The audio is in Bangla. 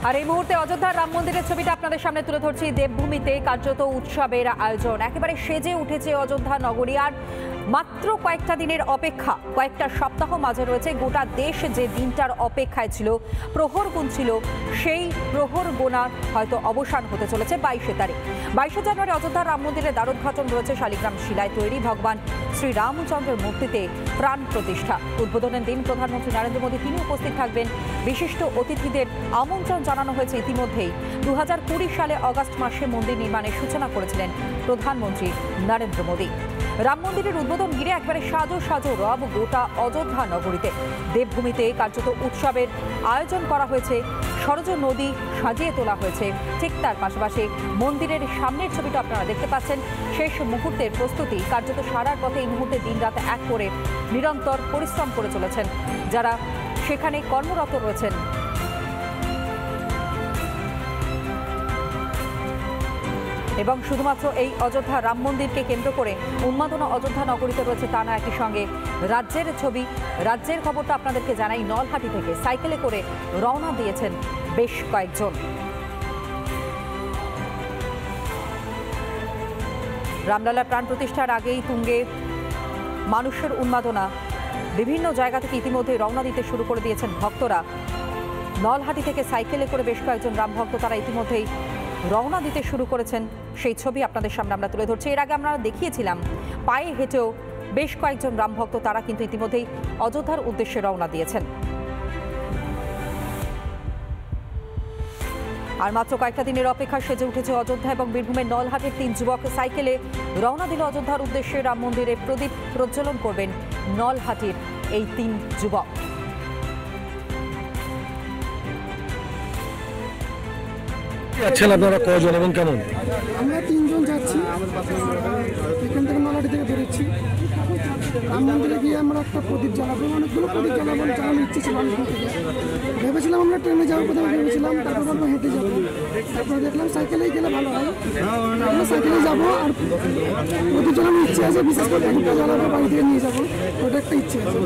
আর এই মুহূর্তে অযোধ্যার রাম মন্দিরের ছবিটা আপনাদের সামনে তুলে ধরছি। দেবভূমিতে কার্যত উৎসবের আয়োজন, একেবারে সেজে উঠেছে অযোধ্যা নগরী। আর মাত্র কয়েকটা দিনের অপেক্ষা, কয়েকটা সপ্তাহ মাঝে রয়েছে। গোটা দেশ যে দিনটার অপেক্ষায় ছিল, প্রহর গুনছিল, সেই প্রহর গোনার হয়তো অবসান হতে চলেছে 22 তারিখ। 22 জানুয়ারি অযোধ্যার রাম মন্দিরের দ্বারোদ্ঘাটন রয়েছে। শালিগ্রাম শিলায় তৈরি ভগবান শ্রী রামচন্দ্রের মূর্তিতে প্রাণ প্রতিষ্ঠা। উদ্বোধনের দিন প্রধানমন্ত্রী নরেন্দ্র মোদী তিনি উপস্থিত থাকবেন। বিশিষ্ট অতিথিদের আমন্ত্রণ জানানো হয়েছে ইতিমধ্যেই। 2020 সালে অগাস্ট মাসে মন্দির নির্মাণের সূচনা করেছিলেন প্রধানমন্ত্রী নরেন্দ্র মোদী। রাম মন্দিরের উদ্বোধন ঘিরে একবারে সাজো সাজো রব গোটা অযোধ্যা নগরীতে। দেবভূমিতে কার্যত উৎসবের আয়োজন করা হয়েছে। সরজ নদী সাজিয়ে তোলা হয়েছে। ঠিক তার পাশাপাশি মন্দিরের সামনের ছবিটা আপনারা দেখতে পাচ্ছেন। শেষ মুহূর্তের প্রস্তুতি কার্যত সারার পথে এই মুহূর্তে দিনরাত এক করে নিরন্তর পরিশ্রম করে চলেছেন যারা সেখানে কর্মরত রয়েছেন। এবং শুধুমাত্র এই অযোধ্যা রাম মন্দিরকে কেন্দ্র করে উন্মাদনা অযোধ্যা নগরীতে রয়েছে তা না, একই সঙ্গে রাজ্যের ছবি। রাজ্যের খবরটা আপনাদেরকে জানাই। নলহাটি থেকে সাইকেলে করে রওনা দিয়েছেন বেশ কয়েকজন। রামলালার প্রাণ প্রতিষ্ঠার আগেই তুঙ্গে মানুষের উন্মাদনা। বিভিন্ন জায়গা থেকে ইতিমধ্যে রওনা দিতে শুরু করে দিয়েছেন ভক্তরা। নলহাটি থেকে সাইকেলে করে বেশ কয়েকজন রাম ভক্ত তারা ইতিমধ্যেই রওনা দিতে শুরু করেছেন। সেই ছবি আপনাদের সামনে আমরা তুলে ধরছি। এর আগে আমরা দেখিয়েছিলাম পায়ে হেঁটেও বেশ কয়েকজন রাম ভক্ত তারা কিন্তু ইতিমধ্যেই অযোধ্যার উদ্দেশ্যে রওনা দিয়েছেন। আর মাত্র কয়েকটা দিনের অপেক্ষা সেজে উঠেছে অযোধ্যা এবং বীরভূমের নলহাটের 3 যুবক সাইকেলে রওনা দিল অযোধ্যার উদ্দেশ্যে। রাম মন্দিরে প্রদীপ প্রজ্বলন করবেন নলহাটির এই 3 যুবক। আচ্ছা, আপনারা কয়জন এবং কেমন? আমরা 3 জন যাচ্ছি। এখান থেকে নলহাটি থেকে বেরোচ্ছি। রাম মন্দিরে গিয়ে আমরা একটা প্রদীপ জ্বালাবো, অনেকগুলো প্রদীপ জ্বালানোর ইচ্ছে ছিল। ভেবেছিলাম আমরা ট্রেনে যাবো, প্রথমে ভেবেছিলাম, তারপর আমরা হেঁটে যাবো। তারপর দেখলাম সাইকেলেই গেলে ভালো হয়। আমরা সাইকেলেই যাবো। আর প্রদীপ জ্বালানোর ইচ্ছে আছে, বিশেষ করে প্রদীপটা জ্বালাবো, বাড়ি থেকে নিয়ে যাবো, ওটা একটা ইচ্ছে আছে।